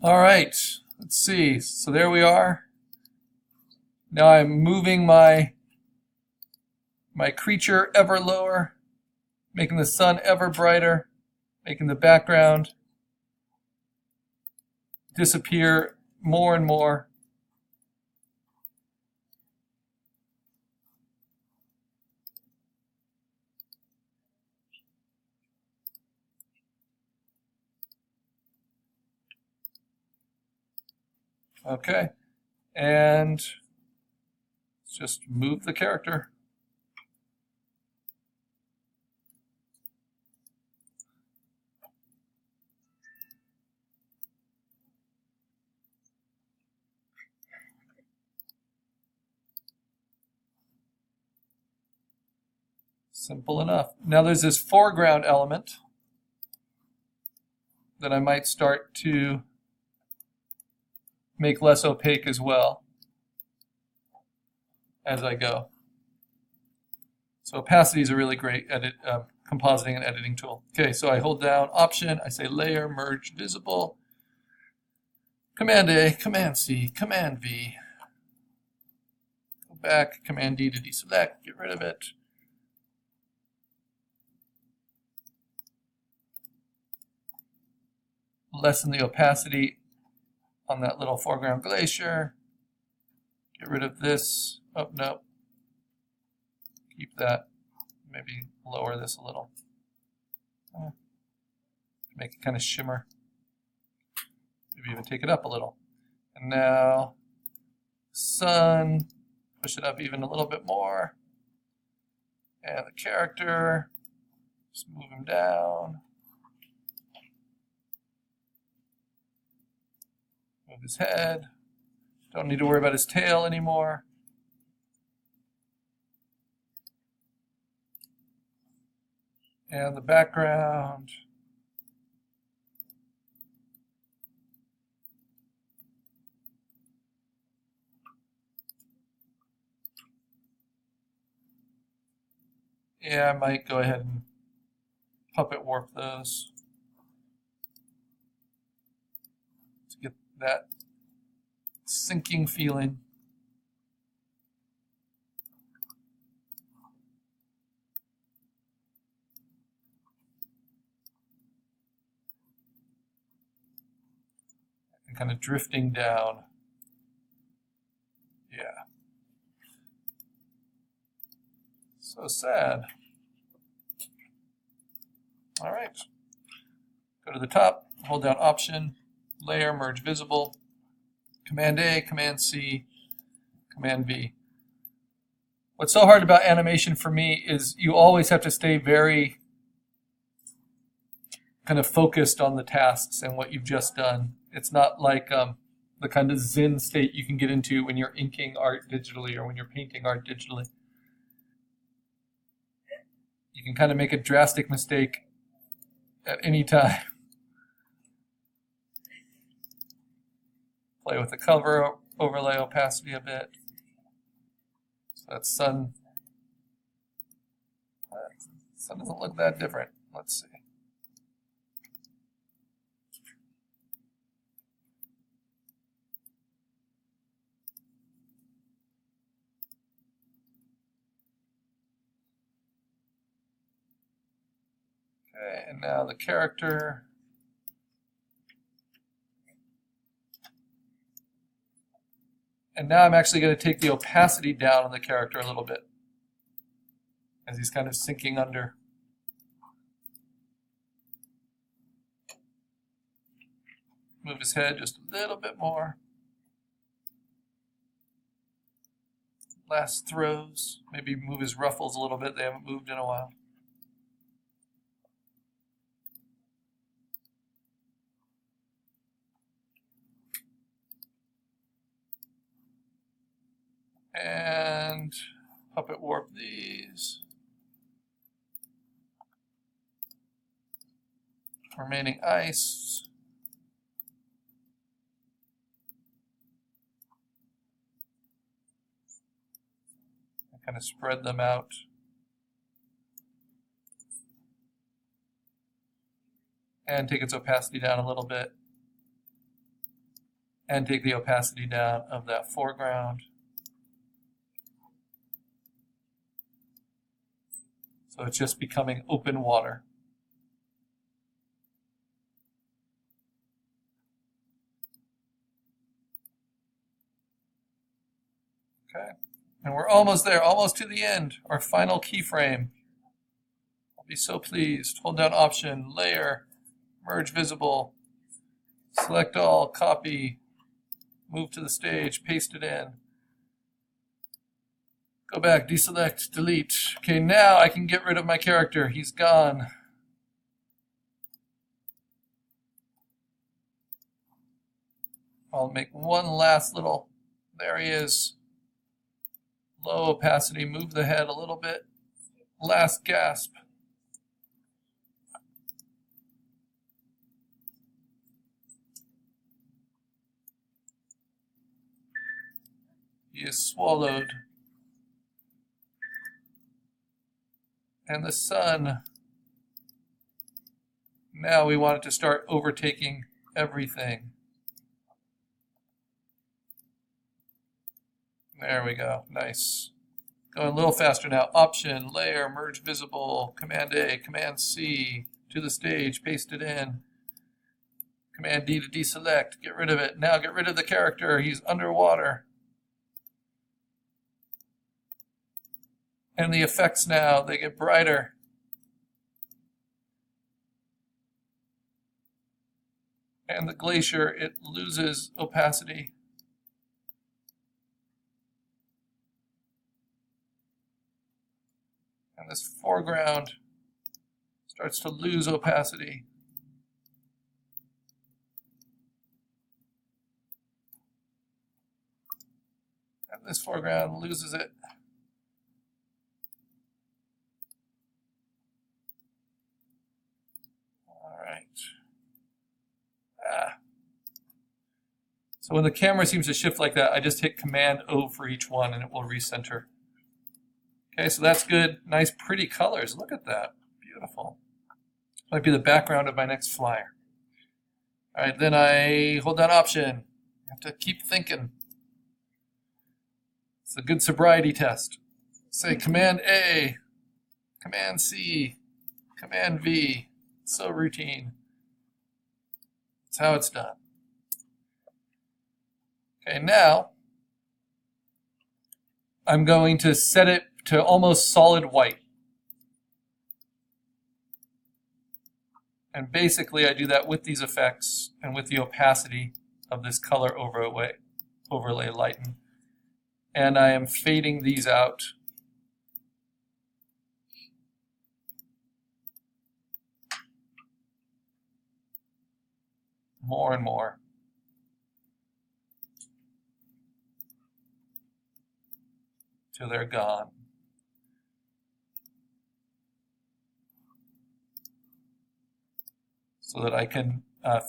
All right, let's see. So there we are. Now I'm moving my creature ever lower, making the sun ever brighter, making the background disappear more and more. Okay, and just move the character. Simple enough. Now there's this foreground element that I might start to make less opaque as well as I go. So opacity is a really great compositing and editing tool. Okay, so I hold down Option, I say Layer, Merge, Visible, Command A, Command C, Command V, go back, Command D to deselect, get rid of it. Lessen the opacity on that little foreground glacier. Get rid of this. Oh, no. Keep that. Maybe lower this a little. Make it kind of shimmer. Maybe even take it up a little. And now, sun. Push it up even a little bit more. And the character. Just move him down. Move his head. Don't need to worry about his tail anymore. And the background. Yeah, I might go ahead and puppet warp those to get that sinking feeling. And kind of drifting down. Yeah. So sad. All right. Go to the top, hold down Option, Layer, Merge Visible, Command A, Command C, Command V. What's so hard about animation for me is you always have to stay very kind of focused on the tasks and what you've just done. It's not like the kind of zen state you can get into when you're inking art digitally or when you're painting art digitally. You can kind of make a drastic mistake at any time. Play with the cover, overlay opacity a bit. So that sun doesn't look that different. Let's see. Okay, and now the character. And now I'm actually going to take the opacity down on the character a little bit as he's kind of sinking under. Move his head just a little bit more. Last throws. Maybe move his ruffles a little bit. They haven't moved in a while. And puppet warp these. Remaining ice. And kind of spread them out. And take its opacity down a little bit. and take the opacity down of that foreground. So it's just becoming open water. Okay, and we're almost there, almost to the end, our final keyframe. I'll be so pleased. Hold down Option, Layer, Merge Visible, select all, copy, move to the stage, paste it in. Go back, deselect, delete. Okay, now I can get rid of my character. He's gone. I'll make one last little, there he is. Low opacity, move the head a little bit. Last gasp. He is swallowed. And the sun, now we want it to start overtaking everything. There we go, nice. Going a little faster now. Option, Layer, Merge Visible, Command A, Command C, to the stage, paste it in. Command D to deselect, get rid of it. Now get rid of the character, he's underwater. And the effects now, they get brighter. And the glacier, it loses opacity. And this foreground starts to lose opacity. And this foreground loses it. So when the camera seems to shift like that, I just hit Command O for each one and it will recenter. Okay, so that's good. Nice, pretty colors. Look at that. Beautiful. Might be the background of my next flyer. All right, then I hold down Option. I have to keep thinking. It's a good sobriety test. Say Command A, Command C, Command V. It's so routine. That's how it's done. Okay, now I'm going to set it to almost solid white. And basically I do that with these effects and with the opacity of this color overlay lighten. And I am fading these out. More and more. Till they're gone. So that I can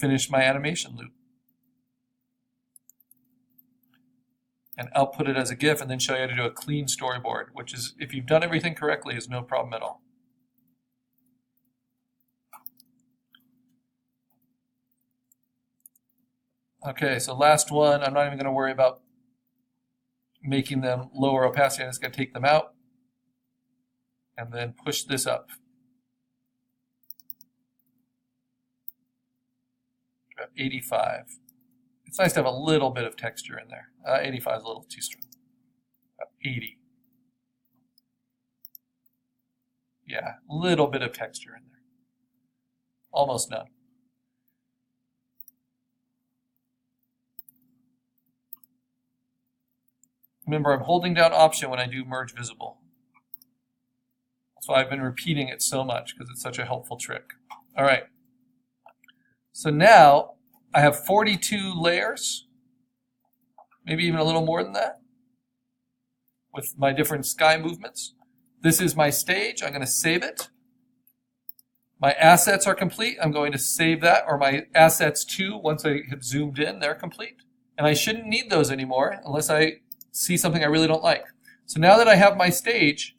finish my animation loop. And output it as a GIF and then show you how to do a clean storyboard, which is, if you've done everything correctly, is no problem at all. Okay, so last one, I'm not even going to worry about making them lower opacity. I'm just going to take them out and then push this up. About 85. It's nice to have a little bit of texture in there. 85 is a little too strong. About 80. Yeah, a little bit of texture in there. Almost none. Remember, I'm holding down Option when I do Merge Visible. That's why I've been repeating it so much, because it's such a helpful trick. All right. So now I have 42 layers, maybe even a little more than that, with my different sky movements. This is my stage. I'm going to save it. My assets are complete. I'm going to save that, or my assets too, once I have zoomed in, they're complete. And I shouldn't need those anymore unless I see something I really don't like. So now that I have my stage,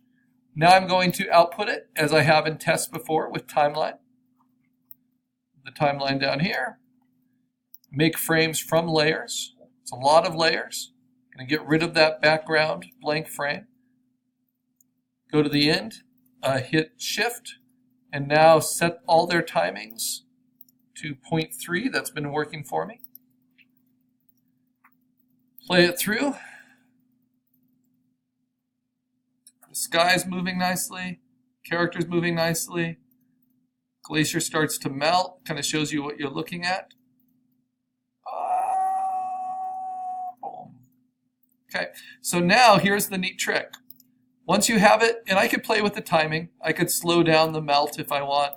now I'm going to output it as I have in tests before with timeline. The timeline down here. make frames from layers. It's a lot of layers. I'm going to get rid of that background blank frame. Go to the end, hit Shift, and now set all their timings to 0.3. That's been working for me. Play it through. The sky's moving nicely. Character's moving nicely. Glacier starts to melt. Kind of shows you what you're looking at. Boom. Okay, so now here's the neat trick. Once you have it, and I could play with the timing. I could slow down the melt if I want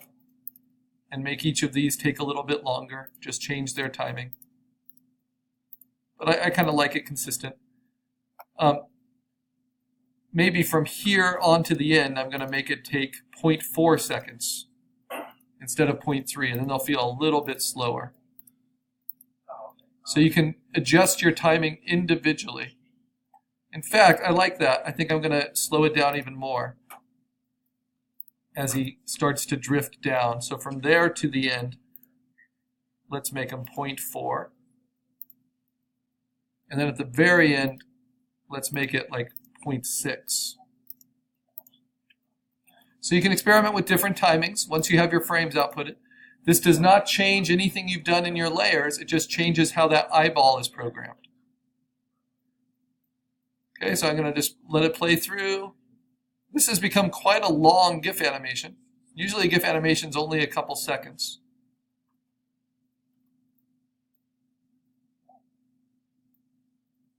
and make each of these take a little bit longer. Just change their timing. But I kind of like it consistent. Maybe from here on to the end, I'm going to make it take 0.4 seconds instead of 0.3, and then they'll feel a little bit slower. So you can adjust your timing individually. In fact, I like that. I think I'm going to slow it down even more as he starts to drift down. So from there to the end, let's make him 0.4. And then at the very end, let's make it like 0.6. So you can experiment with different timings once you have your frames outputted. This does not change anything you've done in your layers. It just changes how that eyeball is programmed. Okay, so I'm going to just let it play through. This has become quite a long GIF animation. Usually a GIF animation is only a couple seconds.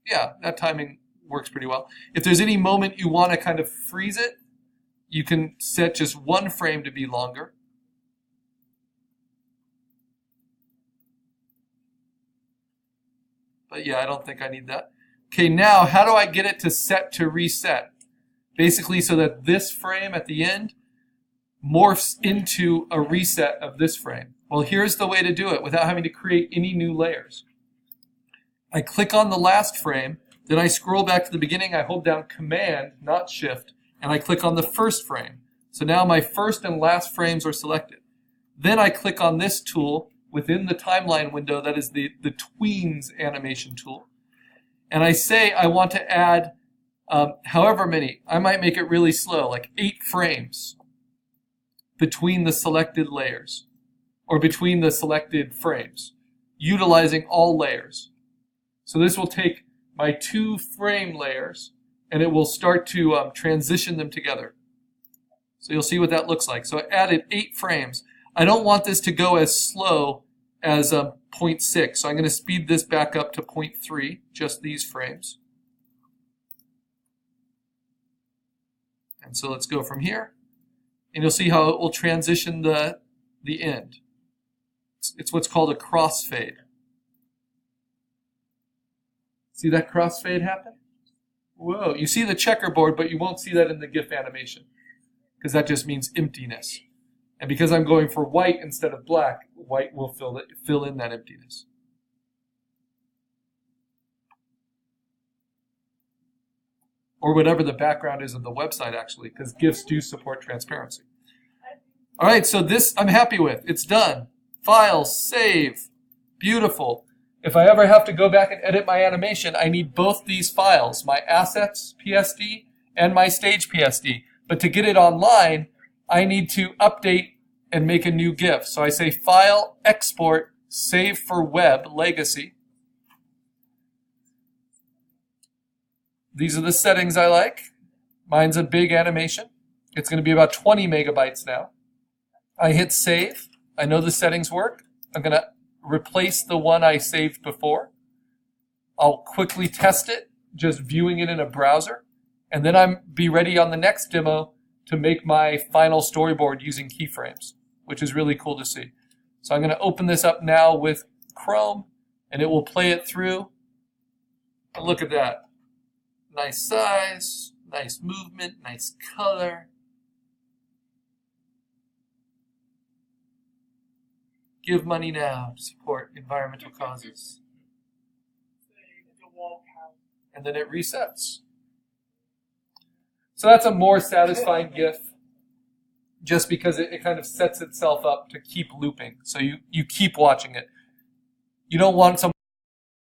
Yeah, that timing works pretty well. If there's any moment you want to kind of freeze it, you can set just one frame to be longer. But yeah, I don't think I need that. Okay, now how do I get it to set to reset? Basically so that this frame at the end morphs into a reset of this frame. Well, here's the way to do it without having to create any new layers. I click on the last frame, then I scroll back to the beginning, I hold down Command, not Shift, and I click on the first frame. So now my first and last frames are selected. Then I click on this tool within the timeline window, that is the Tweens animation tool. And I say I want to add however many. I might make it really slow, like 8 frames between the selected layers, or between the selected frames, utilizing all layers. So this will take my 2 frame layers, and it will start to transition them together. So you'll see what that looks like. So I added 8 frames. I don't want this to go as slow as 0.6, so I'm going to speed this back up to 0.3, just these frames. And so let's go from here, and you'll see how it will transition the end. It's what's called a crossfade. See that crossfade happen? Whoa, you see the checkerboard, but you won't see that in the GIF animation, because that just means emptiness. And because I'm going for white instead of black, white will fill in that emptiness. Or whatever the background is of the website, actually, because GIFs do support transparency. All right, so this I'm happy with. It's done. File, save. Beautiful. If I ever have to go back and edit my animation, I need both these files, my assets PSD and my stage PSD. But to get it online, I need to update and make a new GIF. So I say File, Export, Save for Web, Legacy. These are the settings I like. Mine's a big animation. It's going to be about 20 megabytes now. I hit Save. I know the settings work. I'm going to replace the one I saved before. I'll quickly test it, just viewing it in a browser. And then I'll be ready on the next demo to make my final storyboard using keyframes, which is really cool to see. So I'm going to open this up now with Chrome, and it will play it through. And look at that. Nice size, nice movement, nice color. Give money now to support environmental causes. And then it resets. So that's a more satisfying GIF, just because it kind of sets itself up to keep looping. So you keep watching it. You don't want some